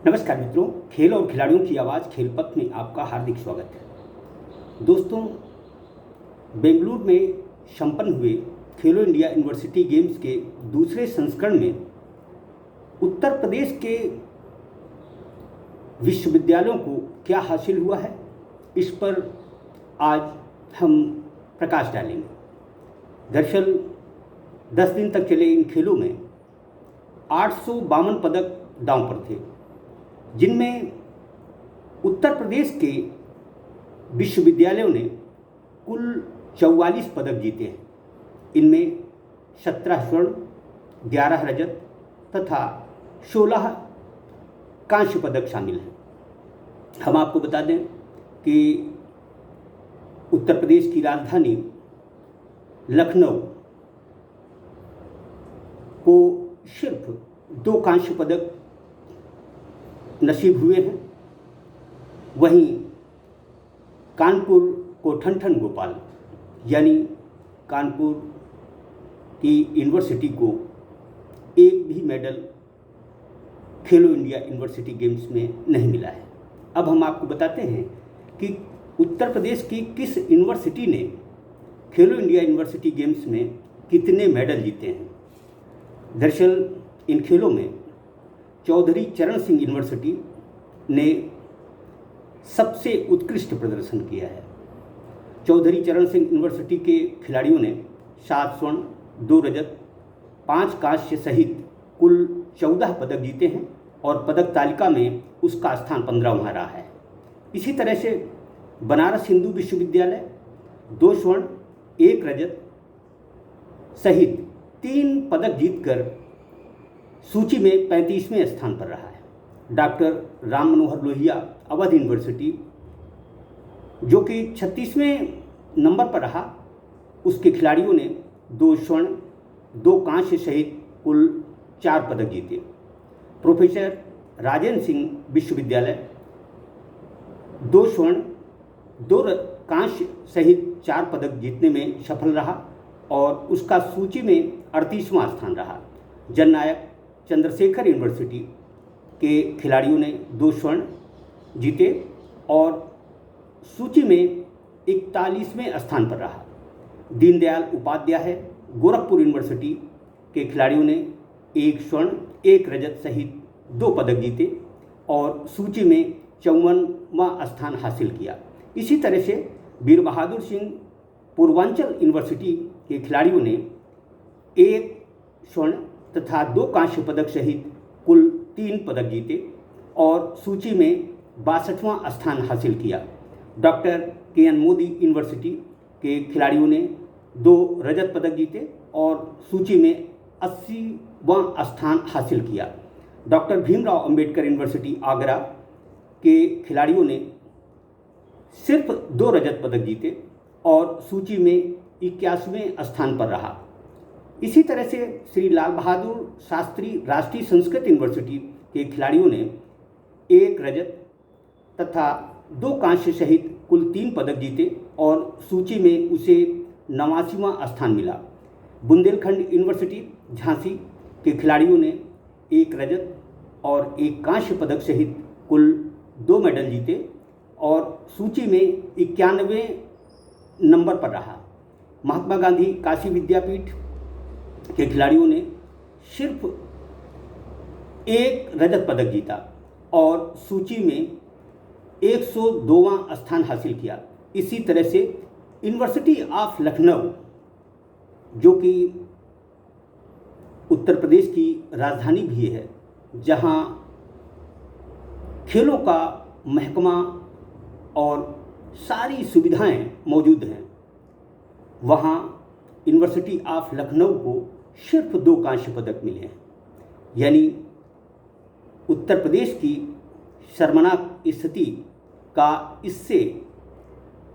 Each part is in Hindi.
नमस्कार मित्रों, खेल और खिलाड़ियों की आवाज़ खेल पथ में आपका हार्दिक स्वागत है। दोस्तों, बेंगलुरु में संपन्न हुए खेलो इंडिया यूनिवर्सिटी गेम्स के दूसरे संस्करण में उत्तर प्रदेश के विश्वविद्यालयों को क्या हासिल हुआ है, इस पर आज हम प्रकाश डालेंगे। दरअसल 10 दिन तक चले इन खेलों में 852 पदक दांव पर थे, जिनमें उत्तर प्रदेश के विश्वविद्यालयों ने कुल 44 पदक जीते हैं। इनमें 17 स्वर्ण, 11 रजत तथा 16 कांस्य पदक शामिल हैं। हम आपको बता दें कि उत्तर प्रदेश की राजधानी लखनऊ को सिर्फ 2 कांस्य पदक नसीब हुए हैं। वहीं कानपुर को ठन गोपाल यानी कानपुर की यूनिवर्सिटी को एक भी मेडल खेलो इंडिया यूनिवर्सिटी गेम्स में नहीं मिला है। अब हम आपको बताते हैं कि उत्तर प्रदेश की किस यूनिवर्सिटी ने खेलो इंडिया यूनिवर्सिटी गेम्स में कितने मेडल जीते हैं। दरअसल इन खेलों में चौधरी चरण सिंह यूनिवर्सिटी ने सबसे उत्कृष्ट प्रदर्शन किया है। चौधरी चरण सिंह यूनिवर्सिटी के खिलाड़ियों ने 7 स्वर्ण, 2 रजत, 5 कांस्य सहित कुल 14 पदक जीते हैं और पदक तालिका में उसका स्थान 15वां रहा है। इसी तरह से बनारस हिंदू विश्वविद्यालय 2 स्वर्ण, 1 रजत सहित 3 पदक जीतकर सूची में 35वें स्थान पर रहा है। डॉक्टर राम मनोहर लोहिया अवध यूनिवर्सिटी, जो कि 36वें नंबर पर रहा, उसके खिलाड़ियों ने 2 स्वर्ण, 2 कांस्य सहित कुल 4 पदक जीते। प्रोफेसर राजेंद्र सिंह विश्वविद्यालय 2 स्वर्ण, 2 कांस्य सहित 4 पदक जीतने में सफल रहा और उसका सूची में 38वां स्थान रहा। जननायक चंद्रशेखर यूनिवर्सिटी के खिलाड़ियों ने 2 स्वर्ण जीते और सूची में 41वें स्थान पर रहा। दीनदयाल उपाध्याय गोरखपुर यूनिवर्सिटी के खिलाड़ियों ने 1 स्वर्ण, 1 रजत सहित 2 पदक जीते और सूची में 54वां स्थान हासिल किया। इसी तरह से वीर बहादुर सिंह पूर्वांचल यूनिवर्सिटी के खिलाड़ियों ने 1 स्वर्ण तथा 2 कांस्य पदक सहित कुल 3 पदक जीते और सूची में 62वां स्थान हासिल किया। Doctor K. N.. मोदी यूनिवर्सिटी के खिलाड़ियों ने 2 रजत पदक जीते और सूची में 80वां स्थान हासिल किया। डॉक्टर भीमराव अंबेडकर यूनिवर्सिटी आगरा के खिलाड़ियों ने सिर्फ 2 रजत पदक जीते और सूची में 81वें स्थान पर रहा। इसी तरह से श्री लाल बहादुर शास्त्री राष्ट्रीय संस्कृत यूनिवर्सिटी के खिलाड़ियों ने 1 रजत तथा 2 कांस्य सहित कुल 3 पदक जीते और सूची में उसे 89वां स्थान मिला। बुंदेलखंड यूनिवर्सिटी झांसी के खिलाड़ियों ने 1 रजत और 1 कांस्य पदक सहित कुल 2 मेडल जीते और सूची में 91वें नंबर पर रहा। महात्मा गांधी काशी विद्यापीठ के खिलाड़ियों ने सिर्फ 1 रजत पदक जीता और सूची में 102वां स्थान हासिल किया। इसी तरह से यूनिवर्सिटी ऑफ लखनऊ, जो कि उत्तर प्रदेश की राजधानी भी है, जहां खेलों का महकमा और सारी सुविधाएं मौजूद हैं, वहां यूनिवर्सिटी ऑफ लखनऊ को सिर्फ 2 कांस्य पदक मिले हैं। यानी उत्तर प्रदेश की शर्मनाक स्थिति का इससे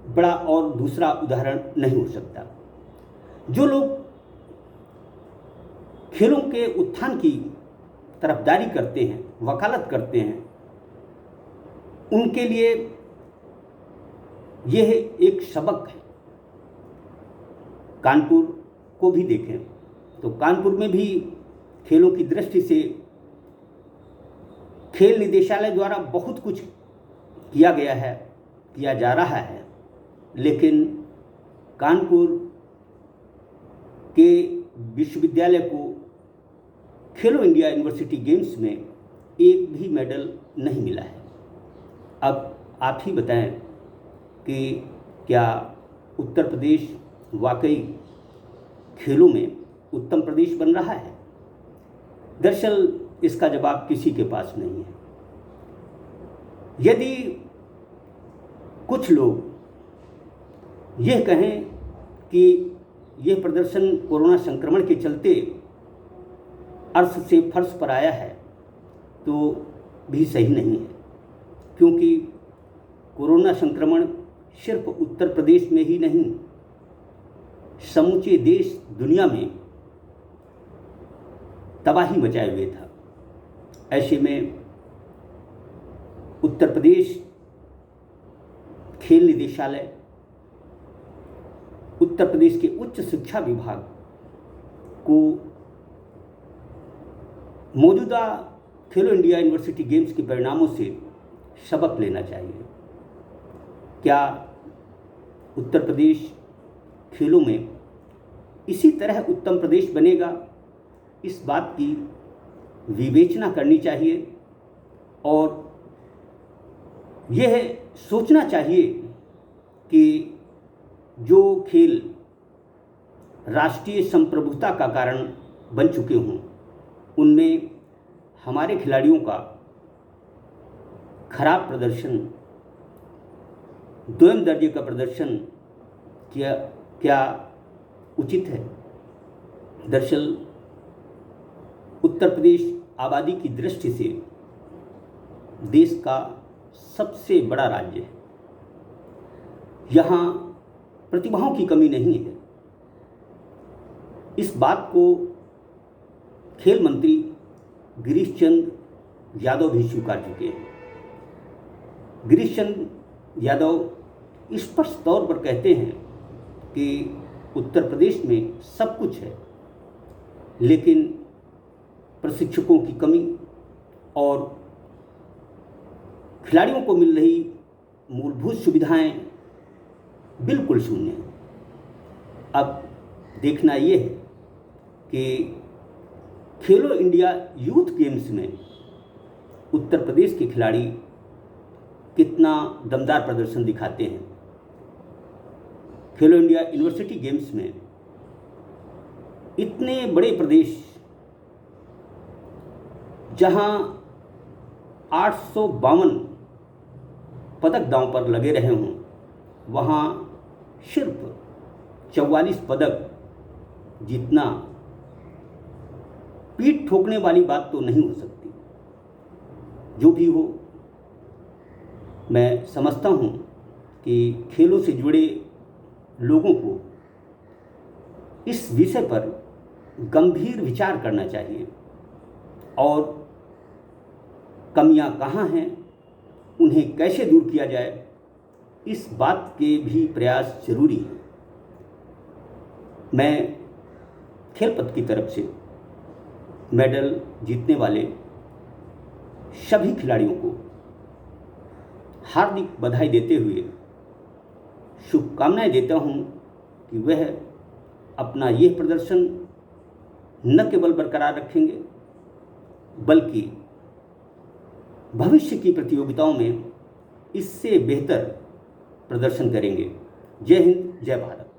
बड़ा और दूसरा उदाहरण नहीं हो सकता। जो लोग खेलों के उत्थान की तरफदारी करते हैं, वकालत करते हैं, उनके लिए यह एक सबक है। कानपुर को भी देखें तो कानपुर में भी खेलों की दृष्टि से खेल निदेशालय द्वारा बहुत कुछ किया गया है, किया जा रहा है, लेकिन कानपुर के विश्वविद्यालय को खेलो इंडिया यूनिवर्सिटी गेम्स में एक भी मेडल नहीं मिला है। अब आप ही बताएं कि क्या उत्तर प्रदेश वाकई खेलों में उत्तम प्रदेश बन रहा है? दरअसल इसका जवाब किसी के पास नहीं है। यदि कुछ लोग यह कहें कि यह प्रदर्शन कोरोना संक्रमण के चलते अर्श से फर्श पर आया है, तो भी सही नहीं है, क्योंकि कोरोना संक्रमण सिर्फ उत्तर प्रदेश में ही नहीं, समूचे देश दुनिया में तबाही मचाए हुए था। ऐसे में उत्तर प्रदेश खेल निदेशालय, उत्तर प्रदेश के उच्च शिक्षा विभाग को मौजूदा खेलो इंडिया यूनिवर्सिटी गेम्स के परिणामों से सबक लेना चाहिए। क्या उत्तर प्रदेश खेलों में इसी तरह उत्तम प्रदेश बनेगा? इस बात की विवेचना करनी चाहिए और यह सोचना चाहिए कि जो खेल राष्ट्रीय संप्रभुता का कारण बन चुके हों, उनमें हमारे खिलाड़ियों का खराब प्रदर्शन, दोयम दर्जे का प्रदर्शन क्या उचित है? दरअसल उत्तर प्रदेश आबादी की दृष्टि से देश का सबसे बड़ा राज्य है। यहाँ प्रतिभाओं की कमी नहीं है। इस बात को खेल मंत्री गिरीश चंद्र यादव भी स्वीकार चुके हैं। गिरीश चंद्र यादव स्पष्ट तौर पर कहते हैं कि उत्तर प्रदेश में सब कुछ है, लेकिन प्रशिक्षकों की कमी और खिलाड़ियों को मिल रही मूलभूत सुविधाएं बिल्कुल शून्य हैं। अब देखना ये है कि खेलो इंडिया यूथ गेम्स में उत्तर प्रदेश के खिलाड़ी कितना दमदार प्रदर्शन दिखाते हैं। खेलो इंडिया यूनिवर्सिटी गेम्स में इतने बड़े प्रदेश जहां 852 पदक दांव पर लगे रहे हों, वहां सिर्फ 44 पदक जीतना पीठ ठोकने वाली बात तो नहीं हो सकती। जो भी हो, मैं समझता हूं कि खेलों से जुड़े लोगों को इस विषय पर गंभीर विचार करना चाहिए और कमियां कहाँ हैं, उन्हें कैसे दूर किया जाए, इस बात के भी प्रयास जरूरी है। मैं खेलपथ की तरफ से मेडल जीतने वाले सभी खिलाड़ियों को हार्दिक बधाई देते हुए शुभकामनाएं देता हूं कि वह अपना यह प्रदर्शन न केवल बरकरार रखेंगे, बल्कि भविष्य की प्रतियोगिताओं में इससे बेहतर प्रदर्शन करेंगे। जय हिंद, जय भारत।